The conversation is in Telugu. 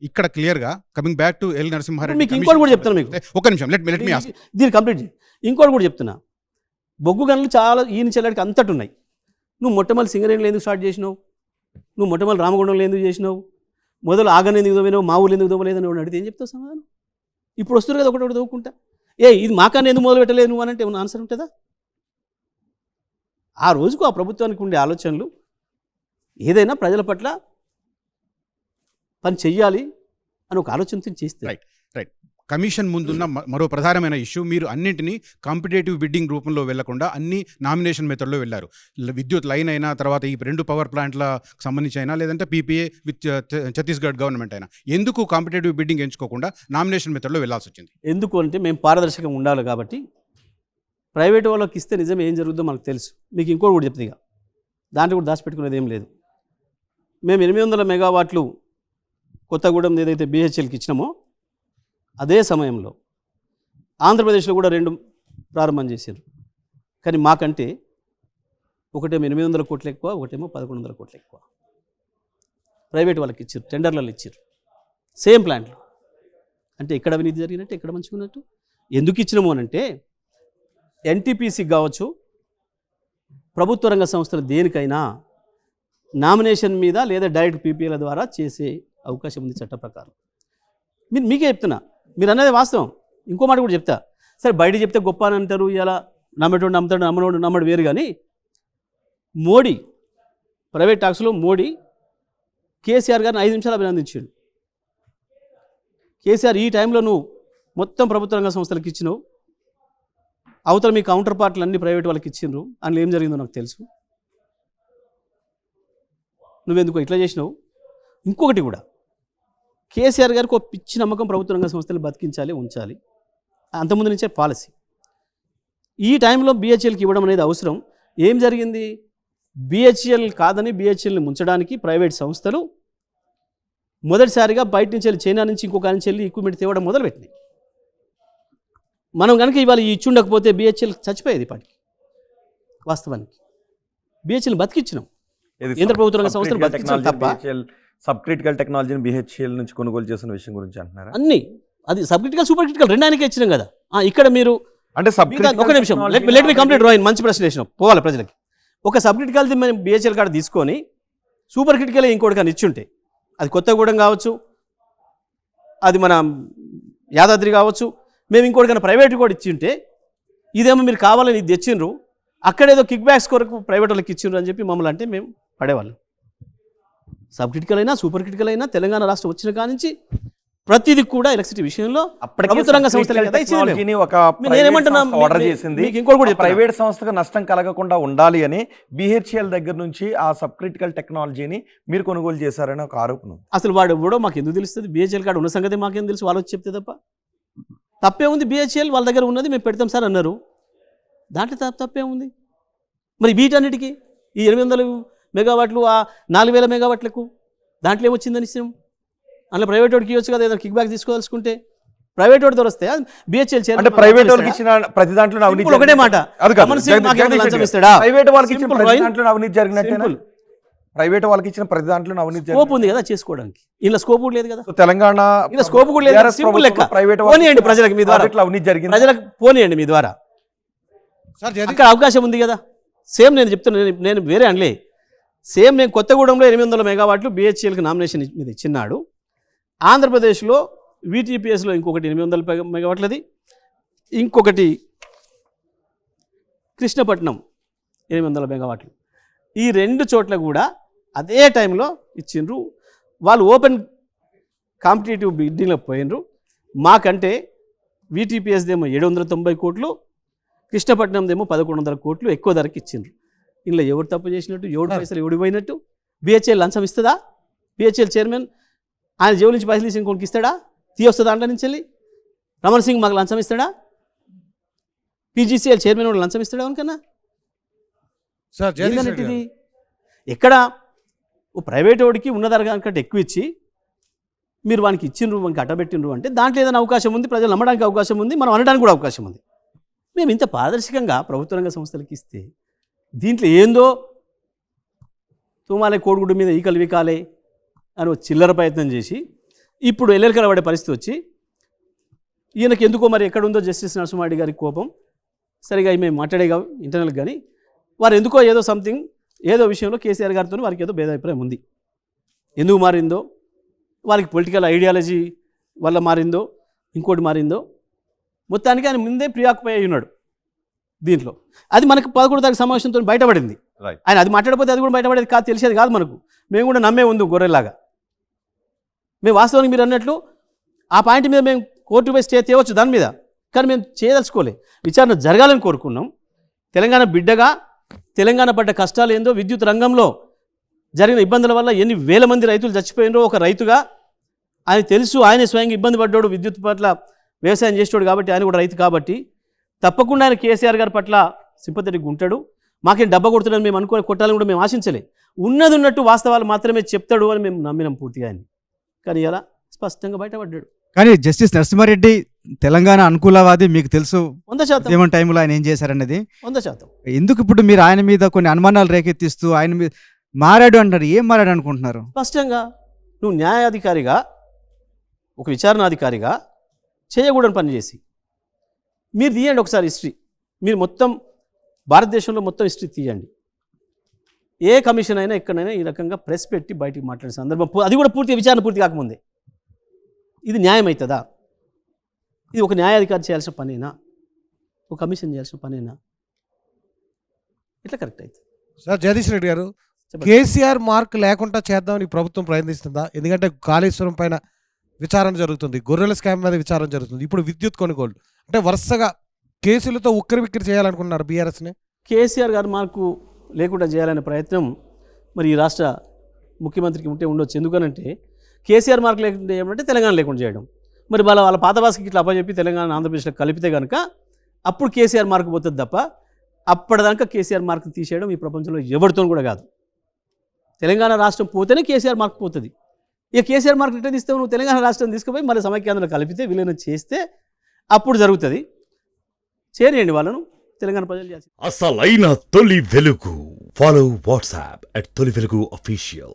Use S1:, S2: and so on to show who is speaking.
S1: ఇక్కడ క్లియర్గా coming back to L Narasimha Reddy,
S2: మీకు ఇంకోటి కూడా చెప్తాను. మీకు
S1: ఒక నిమిషం, లెట్ మీ ఆస్క్.
S2: దీన్ని కంప్లీట్ చేయి. ఇంకోటి కూడా చెప్తున్నా. బొగ్గు గనులు చాలా ఈయన చెల్లడికి అంతటి ఉన్నాయి. నువ్వు మొట్టమొదటి సింగరేణిలో ఎందుకు స్టార్ట్ చేసినావు? నువ్వు మొట్టమొదటి రామగుండంలో ఎందుకు చేసినావు? మొదలు ఆగని ఎందుకు దోమైనావు? మా ఊళ్ళు ఎందుకు దోమలేదని అడిగితే ఏం చెప్తావు సమాధానం? ఇప్పుడు వస్తుంది కదా ఒకటి దోవుకుంటా. ఇది మాకన్నా ఎందుకు మొదలు పెట్టలేదు నువ్వు అనంటే ఏమన్నా ఆన్సర్ ఉంటుందా? ఆ రోజుకు ఆ ప్రభుత్వానికి ఉండే ఆలోచనలు ఏదైనా ప్రజల పట్ల పని చెయ్యాలి అని ఒక ఆలోచనతో చేస్తే.
S1: రైట్. కమిషన్ ముందున్న మరో ప్రధానమైన ఇష్యూ, మీరు అన్నింటినీ కాంపిటేటివ్ బిడ్డింగ్ రూపంలో వెళ్లకుండా అన్ని నామినేషన్ మెథడ్లో వెళ్ళారు. విద్యుత్ లైన్ అయినా, తర్వాత ఈ 2 పవర్ ప్లాంట్లకు సంబంధించి అయినా, లేదంటే పీపీఏ విత్ ఛత్తీస్గఢ్ గవర్నమెంట్ అయినా, ఎందుకు కాంపిటేటివ్ బిడ్డింగ్ ఎంచుకోకుండా నామినేషన్ మెథడ్లో వెళ్లాల్సి వచ్చింది?
S2: ఎందుకు అంటే మేము పారదర్శకంగా ఉండాలి కాబట్టి. ప్రైవేట్ వాళ్ళకి ఇస్తే నిజం ఏం జరుగుతుందో మనకు తెలుసు. మీకు ఇంకోటి కూడా చెప్తే, ఇక దాంట్లో కూడా దాచిపెట్టుకునేది ఏం లేదు. మేము 800 మెగావాట్లు కొత్తగూడెం ఏదైతే BHELకి ఇచ్చినామో అదే సమయంలో ఆంధ్రప్రదేశ్లో కూడా 2 ప్రారంభం చేశారు. కానీ మాకంటే ఒకటేమో 800 కోట్లు ఎక్కువ, ఒకటేమో 1100 కోట్లు ఎక్కువ ప్రైవేట్ వాళ్ళకి ఇచ్చారు. టెండర్లలో ఇచ్చారు సేమ్ ప్లాంట్లు. అంటే ఎక్కడ అవినీతి జరిగినట్టు, ఎక్కడ మంచుకున్నట్టు. ఎందుకు ఇచ్చినాము అని అంటే NTPCకి కావచ్చు, ప్రభుత్వ రంగ సంస్థలు దేనికైనా నామినేషన్ మీద లేదా డైరెక్ట్ PPAల ద్వారా చేసే అవకాశం ఉంది చట్ట ప్రకారం. మీకే చెప్తున్నా, మీరు అన్నది వాస్తవం. ఇంకో మాట కూడా చెప్తా. సరే బయట చెప్తే గొప్ప అని అంటారు, ఇలా నమ్మటోడు నమ్ముతాడు, నమ్మడు వేరు. కానీ మోడీ ప్రైవేట్ టాక్స్లో మోడీ కేసీఆర్ గారిని 5 నిమిషాలు అభినందించాడు. కేసీఆర్, ఈ టైంలో నువ్వు మొత్తం ప్రభుత్వ రంగ సంస్థలకు ఇచ్చినావు, అవతల మీ కౌంటర్ పార్ట్లు అన్ని ప్రైవేట్ వాళ్ళకి ఇచ్చిండ్రు, అందులో ఏం జరిగిందో నాకు తెలుసు, నువ్వెందుకు ఇట్లా చేసినావు. ఇంకొకటి కూడా, కేసీఆర్ గారికి ఒక పిచ్చి నమ్మకం ప్రభుత్వ రంగ సంస్థలు బతికించాలి, ఉంచాలి. అంతకుముందు నుంచే పాలసీ. ఈ టైంలో BHELకి ఇవ్వడం అనేది అవసరం. ఏం జరిగింది? BHEL కాదని BHELని ముంచడానికి ప్రైవేట్ సంస్థలు మొదటిసారిగా బయట నుంచి వెళ్ళి, చైనా నుంచి ఇంకొక నుంచి వెళ్ళి ఎక్విప్మెంట్ తేవడం మొదలుపెట్టినాయి. మనం కనుక ఇవాళ ఇచ్చి ఉండకపోతే BHEL చచ్చిపోయేది ఇప్పటికి. వాస్తవానికి BHEL బతికిచ్చినాం. కేంద్ర ప్రభుత్వ రంగ సంస్థలు బతికించాలి తప్ప.
S3: సబ్ క్రిటికల్ టెక్నాలజీని BHEL నుంచి కొనుగోలు చేసిన విషయం గురించి అంటున్నారా?
S2: అన్ని అది సబ్ క్రిటికల్, సూపర్ క్రిటికల్ రెండానికే ఇచ్చినాం కదా. ఇక్కడ మీరు
S3: అంటే
S2: ఒక నిమిషం, లెట్ మీ కంప్లీట్ రోయిన్. మంచి ప్రశ్న వేసినాం, పోవాలి ప్రజలకి. ఒక సబ్ క్రిటికల్ది మేము BHEL కార్డు తీసుకొని సూపర్ క్రిటికల్ ఇంకోటి కానీ ఇచ్చుంటే, అది కొత్తగూడెం కావచ్చు, అది మన యాదాద్రి కావచ్చు, మేము ఇంకోటి కానీ ప్రైవేట్ కూడా ఇచ్చింటే, ఇదేమో మీరు కావాలని ఇది తెచ్చిండ్రు, అక్కడేదో కిక్ బ్యాక్స్ కొరకు ప్రైవేట్ వాళ్ళకి ఇచ్చిండ్రు అని చెప్పి మమ్మల్ని అంటే మేము పడేవాళ్ళం. సబ్ క్రిటికల్ అయినా సూపర్ క్రిటికల్ అయినా తెలంగాణ రాష్ట్రం వచ్చిన కాడి నుంచి ప్రతిదీ కూడా ఎలక్ట్రిసిటీ విషయంలో ప్రభుత్వ రంగ సంస్థలే కదా ఇచ్చింది.
S3: ప్రైవేట్ సంస్థకు నష్టం కలగకుండా ఉండాలి అని BHEL దగ్గర నుంచి ఆ సబ్ క్రిటికల్ టెక్నాలజీని మీరు కొనుగోలు చేశారని ఒక ఆరోపణ.
S2: అసలు వాడు ఎవడో మాకు ఎందుకు తెలుస్తుంది? BHEL కార్డు ఉన్న సంగతి మాకేం తెలుసు? వాళ్ళు వచ్చి చెప్తే తప్ప తప్పే ఉంది. BHEL వాళ్ళ దగ్గర ఉన్నది మేము పెడతాం సార్ అన్నారు, దాంట్లో తప్పే ఉంది. మరి వీటన్నిటికీ ఈ 800 మెగావాట్లు, ఆ 4000 మెగావాట్లకు దాంట్లో ఏమొచ్చిందని ఇస్తాం? అందులో ప్రైవేట్ వాడికి ఇవ్వచ్చు కదా, ఏదైనా కిక్ బ్యాక్ తీసుకోవాల్సుకుంటే. ప్రైవేట్ వాడితో వస్తే BHEL
S3: అంటే ప్రైవేట్ వాళ్ళకి ఇచ్చిన ప్రతి దాంట్లో అవినీతి,
S2: ఒకటే మాట,
S3: ప్రైవేట్ వాళ్ళకి ఇచ్చిన ప్రతి దాంట్లో అవినీతి జరిగినట్టే. ప్రైవేట్ వాళ్ళకి ఇచ్చిన ప్రతి దాంట్లో అవినీతి
S2: స్కోప్ ఉంది కదా చేసుకోవడానికి, ఇలా స్కోప్ కూడా లేదు కదా.
S3: తెలంగాణ
S2: ఇలా స్కోప్ కూడా లేదు. సింపుల్ లెక్క,
S3: ప్రైవేట్
S2: పోనీయండి ప్రజలకు మీ ద్వారా,
S3: అవినీతి జరిగింది
S2: ప్రజలకు పోనీయండి మీ ద్వారా. అక్కడ అవకాశం ఉంది కదా. సేమ్ నేను చెప్తున్నాను, నేను వేరే అనలే. సేమ్ నేను కొత్తగూడెంలో 800 మెగావాట్లు BHELకి నామినేషన్ మీద ఇచ్చినాడు. ఆంధ్రప్రదేశ్లో VTPSలో ఇంకొకటి 800 మెగావాట్లది, ఇంకొకటి కృష్ణపట్నం 800 మెగావాట్లు. ఈ 2 చోట్ల కూడా అదే టైంలో ఇచ్చిండ్రు. వాళ్ళు ఓపెన్ కాంపిటేటివ్ బిడ్డింగ్లో పోయినరు. మాకంటే VTPSదేమో 790 కోట్లు, కృష్ణపట్నందేమో 1100 కోట్లు ఎక్కువ ధరకి ఇచ్చిండ్రు. ఇందులో ఎవరు తప్పు చేసినట్టు, ఎవడు పైసలు ఎవడు పోయినట్టు? BHEL లంచం ఇస్తుందా? BHEL చైర్మన్ ఆయన జేబుల నుంచి పైసలు తీసి ఇంకొకరికి ఇస్తాడా? తీయొస్తుందా దాంట్లో నుంచి వెళ్ళి? రమణ్ సింగ్ మాకు లంచం ఇస్తాడా? PGCL చైర్మన్ కూడా లంచం ఇస్తాడా? అనుకన్నా ఏంటన్నట్టు ఇది? ఎక్కడ ఓ ప్రైవేట్ వాడికి ఉన్న ధర కంటే ఎక్కువ ఇచ్చి మీరు వానికి ఇచ్చిండ్రు, వానికి అట్టబెట్టిండ్రు అంటే దాంట్లో ఏదైనా అవకాశం ఉంది, ప్రజలు నమ్మడానికి అవకాశం ఉంది, మనం అనడానికి కూడా అవకాశం ఉంది. మేము ఇంత పారదర్శకంగా ప్రభుత్వ రంగ సంస్థలకి ఇస్తే దీంట్లో ఏందో తుమాలే కోడిగుడ్డు మీద ఈకలు వికాలే అని చిల్లర ప్రయత్నం చేసి ఇప్పుడు ఎల్లెలకల పడే పరిస్థితి వచ్చి ఈయనకి ఎందుకో మరి ఎక్కడుందో జస్టిస్ నరసింహారెడ్డి గారి కోపం సరిగా మేము మాట్లాడేగా ఇంటర్నల్ కానీ వారు ఎందుకో ఏదో సంథింగ్ ఏదో విషయంలో కేసీఆర్ గారితో వారికి ఏదో భేదాభిప్రాయం ఉంది. ఎందుకు మారిందో, వారికి పొలిటికల్ ఐడియాలజీ వల్ల మారిందో, ఇంకోటి మారిందో, మొత్తానికి ఆయన ముందే ప్రియాక్యుపై అయి ఉన్నాడు దీంట్లో. అది మనకు 11 తారీఖు సమావేశంతో బయటపడింది. ఆయన అది మాట్లాడకపోతే అది కూడా బయటపడేది కాదు, తెలిసేది కాదు మనకు. మేము కూడా నమ్మే ఉంది గొర్రెలాగా. మేము వాస్తవానికి మీరు అన్నట్లు ఆ పాయింట్ మీద మేము కోర్టు పోయి స్టే తేవచ్చు దాని మీద, కానీ మేము చేయదలుచుకోలే. విచారణ జరగాలని కోరుకున్నాం. తెలంగాణ బిడ్డగా తెలంగాణ పడ్డ కష్టాలు ఏందో, విద్యుత్ రంగంలో జరిగిన ఇబ్బందుల వల్ల ఎన్ని వేల మంది రైతులు చచ్చిపోయినరో ఒక రైతుగా ఆయన తెలుసు. ఆయనే స్వయంగా ఇబ్బంది పడ్డాడు, విద్యుత్ పట్ల వ్యవసాయం చేసేవాడు కాబట్టి, ఆయన కూడా రైతు కాబట్టి తప్పకుండా ఆయన కేసీఆర్ గారి పట్ల సింపథెటిక్ ఉంటాడు. మాకేం డబ్బా కొడుతున్నాడని మేము అనుకుని కొట్టాలని కూడా మేము ఆశించలే. ఉన్నది ఉన్నట్టు వాస్తవాలు మాత్రమే చెప్తాడు అని మేము నమ్మినాం పూర్తిగా ఆయన. కానీ ఇలా స్పష్టంగా బయటపడ్డాడు.
S4: కానీ జస్టిస్ నరసింహారెడ్డి తెలంగాణ అనుకూలవాది, మీకు తెలుసు
S2: 100%.
S4: ఉద్యమం టైంలో ఆయన ఏం చేశారన్నది.
S2: 100%.
S4: ఎందుకు ఇప్పుడు మీరు ఆయన మీద కొన్ని అనుమానాలు రేకెత్తిస్తూ ఆయన మీద మారాడు అంటారు? ఏం మారాడు అనుకుంటున్నారు?
S2: స్పష్టంగా నువ్వు న్యాయాధికారిగా, ఒక విచారణాధికారిగా చేయకూడని పని చేసి మీరు తీయండి ఒకసారి హిస్టరీ. మీరు మొత్తం భారతదేశంలో మొత్తం హిస్టరీ తీయండి. ఏ కమిషన్ అయినా ఎక్కడైనా ఈ రకంగా ప్రెస్ పెట్టి బయటికి మాట్లాడే సందర్భం, అది కూడా పూర్తి విచారణ పూర్తి కాకముందే, ఇది న్యాయం అవుతుందా? ఇది ఒక న్యాయాధికారి చేయాల్సిన పనేనా? ఒక కమిషన్ చేయాల్సిన పనేనా? ఎట్లా కరెక్ట్ అవుతుంది?
S5: సార్ జగదీష్ రెడ్డి గారు,
S2: చెప్పండి.
S5: కేసీఆర్ మార్క్ లేకుండా చేద్దామని ప్రభుత్వం ప్రయత్నిస్తుందా? ఎందుకంటే కాళేశ్వరం పైన విచారణ జరుగుతుంది, గొర్రెల స్కామ్ మీద విచారణ జరుగుతుంది, ఇప్పుడు విద్యుత్ కొనుగోలు, అంటే వరుసగా కేసులతో ఉక్కిరిబిక్కిరి చేయాలనుకుంటున్నారు బీఆర్ఎస్ని.
S2: కేసీఆర్ గారు మార్కు లేకుండా చేయాలనే ప్రయత్నం మరి ఈ రాష్ట్ర ముఖ్యమంత్రికి ఉంటే ఉండొచ్చు. ఎందుకనంటే కేసీఆర్ మార్కు లేకుండా చేయమంటే తెలంగాణ లేకుండా చేయడం. మరి వాళ్ళ పాత భాషకి ఇట్లా అప్పచెప్పి తెలంగాణ ఆంధ్రప్రదేశ్లో కలిపితే కనుక అప్పుడు కేసీఆర్ మార్కు పోతుంది తప్ప అప్పటిదాకా కేసీఆర్ మార్కు తీసేయడం ఈ ప్రపంచంలో ఎవరితో కూడా కాదు. తెలంగాణ రాష్ట్రం పోతేనే కేసీఆర్ మార్కు పోతుంది. ఇక కేసీఆర్ మార్కు ఎట్లా తీస్తావు? నువ్వు తెలంగాణ రాష్ట్రం తీసుకుపోయి మళ్ళీ సమైక్యాంధ్రలో కలిపితే విలీనం చేస్తే అప్పుడు జరుగుతుంది. చేరేయండి వాళ్ళను, తెలంగాణ ప్రజలు చేసి.
S6: అసలైన తొలి వెలుగు. ఫాలో వాట్సాప్ @తొలి వెలుగు official.